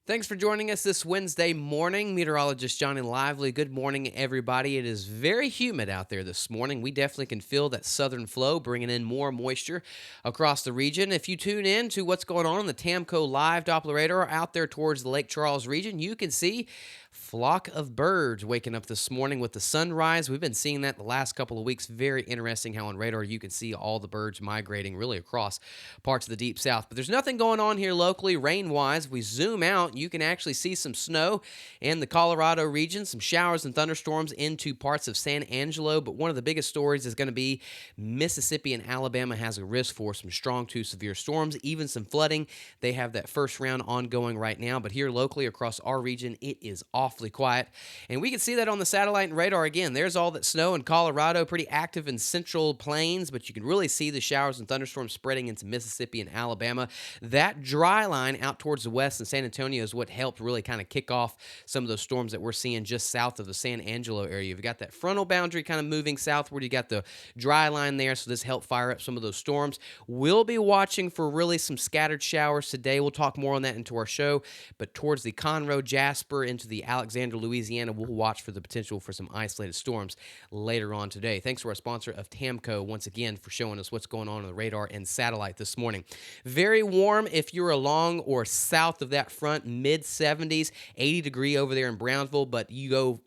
Thanks for joining us this Wednesday morning. Meteorologist Johnny Lively. Good morning, everybody. It is very humid out there this morning. We definitely can feel that southern flow bringing in more moisture across the region. If you tune in to what's going on the Tamco Live Doppler radar out there towards the Lake Charles region, you can see flock of birds waking up this morning with the sunrise. We've been seeing that the last couple of weeks. Very interesting how on radar you can see all the birds migrating really across parts of the deep south. But there's nothing going on here locally rain-wise. If we zoom out, you can actually see some snow in the Colorado region, some showers and thunderstorms into parts of San Angelo. But one of the biggest stories is going to be Mississippi and Alabama has a risk for some strong to severe storms, even some flooding. They have that first round ongoing right now. But here locally across our region, it is awfully quiet. And we can see that on the satellite and radar again. There's all that snow in Colorado, pretty active in central plains, but you can really see the showers and thunderstorms spreading into Mississippi and Alabama. That dry line out towards the west in San Antonio is what helped really kind of kick off some of those storms that we're seeing just south of the San Angelo area. You've got that frontal boundary kind of moving southward. You got the dry line there, so this helped fire up some of those storms. We'll be watching for really some scattered showers today. We'll talk more on that into our show, but towards the Conroe, Jasper, into the Alexander, Louisiana, we'll watch for the potential for some isolated storms later on today. Thanks to our sponsor of Tamco once again for showing us what's going on the radar and satellite this morning. Very warm if you're along or south of that front, mid 70s, 80-degree over there in Brownsville, but you go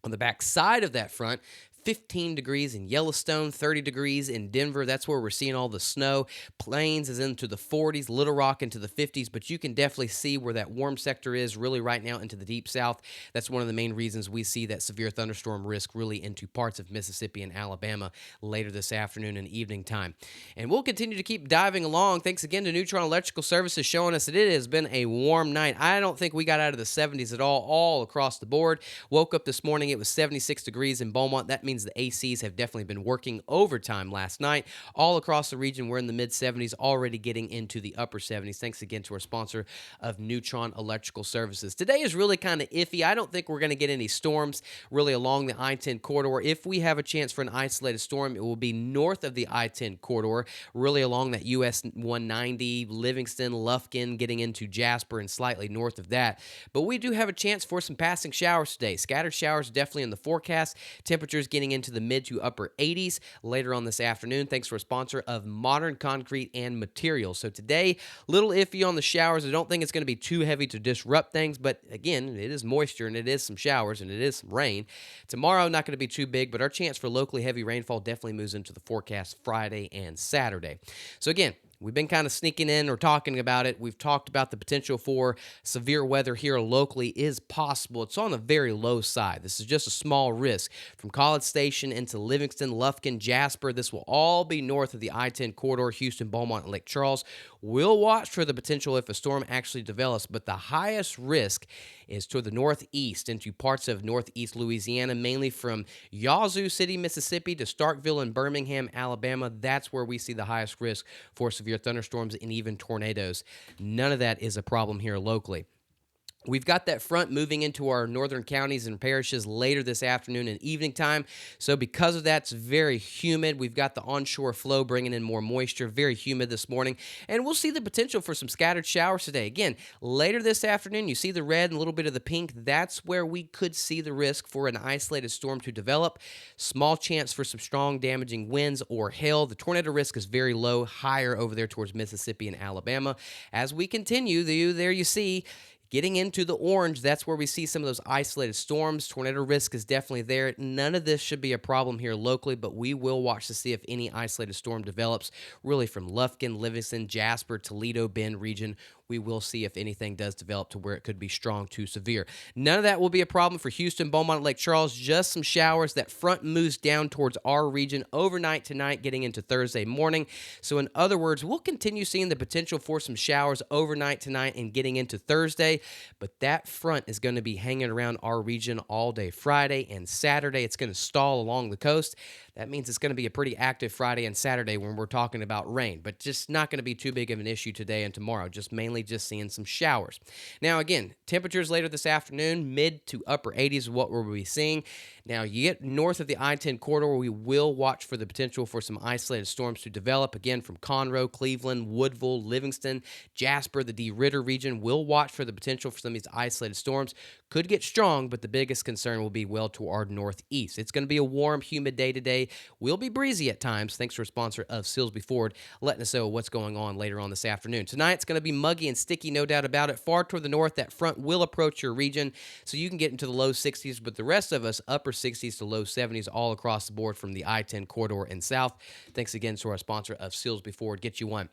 on the back side of that front, 15 degrees in Yellowstone, 30 degrees in Denver. That's where we're seeing all the snow. Plains is into the 40s, Little Rock into the 50s, but you can definitely see where that warm sector is really right now into the deep south. That's one of the main reasons we see that severe thunderstorm risk really into parts of Mississippi and Alabama later this afternoon and evening time. And we'll continue to keep diving along. Thanks again to Neutron Electrical Services showing us that it has been a warm night. I don't think we got out of the 70s at all across the board. Woke up this morning, it was 76 degrees in Beaumont. That means the ACs have definitely been working overtime last night. All across the region, we're in the mid 70s, already getting into the upper 70s. Thanks again to our sponsor of Neutron Electrical Services. Today is really kind of iffy. I don't think we're going to get any storms really along the I-10 corridor. If we have a chance for an isolated storm, it will be north of the I-10 corridor, really along that US 190, Livingston, Lufkin, getting into Jasper and slightly north of that. But we do have a chance for some passing showers today. Scattered showers definitely in the forecast. Temperatures getting into the mid to upper 80s later on this afternoon, thanks to a sponsor of Modern Concrete and Materials. So today, little iffy on the showers. I don't think it's going to be too heavy to disrupt things, but again, it is moisture and it is some showers and it is some rain. Tomorrow, not going to be too big, but our chance for locally heavy rainfall definitely moves into the forecast Friday and Saturday. So again, we've been kind of sneaking in or talking about it. We've talked about the potential for severe weather here locally is possible. It's on the very low side. This is just a small risk. From College Station into Livingston, Lufkin, Jasper, this will all be north of the I-10 corridor, Houston, Beaumont, and Lake Charles. We'll watch for the potential if a storm actually develops, but the highest risk is toward the northeast into parts of northeast Louisiana, mainly from Yazoo City, Mississippi to Starkville and Birmingham, Alabama. That's where we see the highest risk for severe thunderstorms and even tornadoes. None of that is a problem here locally. We've got that front moving into our northern counties and parishes later this afternoon and evening time. So because of that, it's very humid. We've got the onshore flow bringing in more moisture, very humid this morning. And we'll see the potential for some scattered showers today. Again, later this afternoon, you see the red and a little bit of the pink. That's where we could see the risk for an isolated storm to develop. Small chance for some strong damaging winds or hail. The tornado risk is very low, higher over there towards Mississippi and Alabama. As we continue, there you see getting into the orange, that's where we see some of those isolated storms. Tornado risk is definitely there. None of this should be a problem here locally, but we will watch to see if any isolated storm develops, really from Lufkin, Livingston, Jasper, Toledo, Bend region. We will see if anything does develop to where it could be strong to severe. None of that will be a problem for Houston, Beaumont, Lake Charles. Just some showers. That front moves down towards our region overnight tonight, getting into Thursday morning. So in other words, we'll continue seeing the potential for some showers overnight tonight and getting into Thursday. But that front is going to be hanging around our region all day Friday and Saturday. It's going to stall along the coast. That means it's going to be a pretty active Friday and Saturday when we're talking about rain, but just not going to be too big of an issue today and tomorrow, just mainly mainly just seeing some showers. Now, again, temperatures later this afternoon, mid to upper 80s is what we'll be seeing. Now, you get north of the I-10 corridor, we will watch for the potential for some isolated storms to develop. Again, from Conroe, Cleveland, Woodville, Livingston, Jasper, the DeRidder region, we'll watch for the potential for some of these isolated storms. Could get strong, but the biggest concern will be well to our northeast. It's going to be a warm, humid day today. Will be breezy at times, thanks to our sponsor of Silsby Ford, letting us know what's going on later on this afternoon. Tonight, it's going to be muggy and sticky, no doubt about it. Far toward the north, that front will approach your region, so you can get into the low 60s, but the rest of us, upper 60s to low 70s all across the board from the I-10 corridor and south. Thanks again to our sponsor of Silsby Ford. Get you one.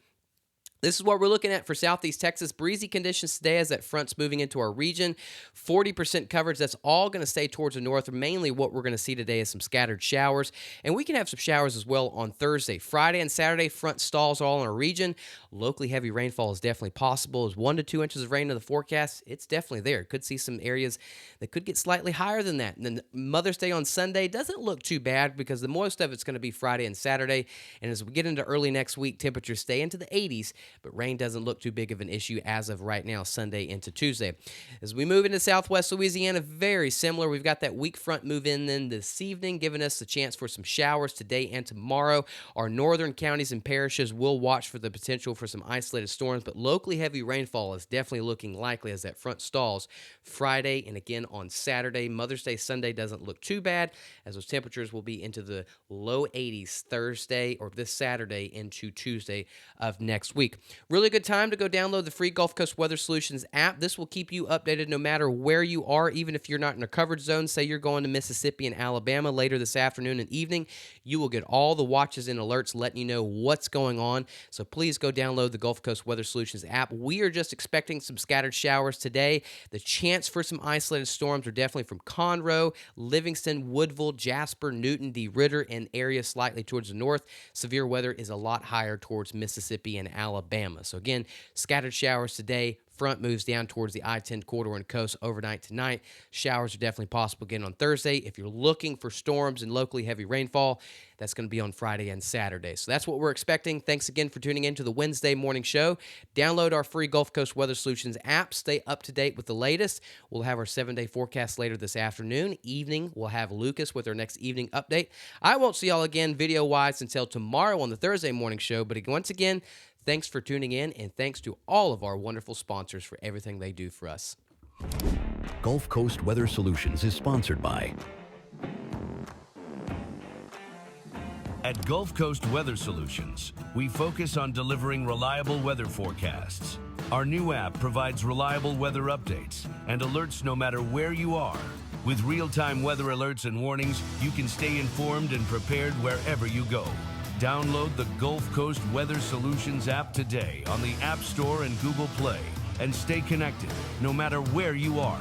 This is what we're looking at for Southeast Texas. Breezy conditions today as that front's moving into our region. 40% coverage. That's all going to stay towards the north. Mainly what we're going to see today is some scattered showers. And we can have some showers as well on Thursday. Friday and Saturday, front stalls all in our region. Locally heavy rainfall is definitely possible. Is 1 to 2 inches of rain in the forecast. It's definitely there. Could see some areas that could get slightly higher than that. And then Mother's Day on Sunday doesn't look too bad because the most of it's going to be Friday and Saturday. And as we get into early next week, temperatures stay into the 80s. But rain doesn't look too big of an issue as of right now, Sunday into Tuesday. As we move into southwest Louisiana, very similar. We've got that weak front move in then this evening, giving us a chance for some showers today and tomorrow. Our northern counties and parishes will watch for the potential for some isolated storms, but locally heavy rainfall is definitely looking likely as that front stalls Friday and again on Saturday. Mother's Day Sunday doesn't look too bad as those temperatures will be into the low 80s Thursday or this Saturday into Tuesday of next week. Really good time to go download the free Gulf Coast Weather Solutions app. This will keep you updated no matter where you are, even if you're not in a coverage zone. Say you're going to Mississippi and Alabama later this afternoon and evening, you will get all the watches and alerts letting you know what's going on. So please go download the Gulf Coast Weather Solutions app. We are just expecting some scattered showers today. The chance for some isolated storms are definitely from Conroe, Livingston, Woodville, Jasper, Newton, DeRidder, and areas slightly towards the north. Severe weather is a lot higher towards Mississippi and Alabama. So again, scattered showers today. Front moves down towards the I-10 corridor and coast overnight tonight. Showers are definitely possible again on Thursday. If you're looking for storms and locally heavy rainfall, that's going to be on Friday and Saturday. So that's what we're expecting. Thanks again for tuning in to the Wednesday morning show. Download our free Gulf Coast Weather Solutions app. Stay up to date with the latest. We'll have our 7-day forecast later this afternoon. Evening, we'll have Lucas with our next evening update. I won't see y'all again video-wise until tomorrow on the Thursday morning show. But once again, thanks for tuning in, and thanks to all of our wonderful sponsors for everything they do for us. Gulf Coast Weather Solutions is sponsored by. At Gulf Coast Weather Solutions, we focus on delivering reliable weather forecasts. Our new app provides reliable weather updates and alerts no matter where you are. With real-time weather alerts and warnings, you can stay informed and prepared wherever you go. Download the Gulf Coast Weather Solutions app today on the App Store and Google Play and stay connected no matter where you are.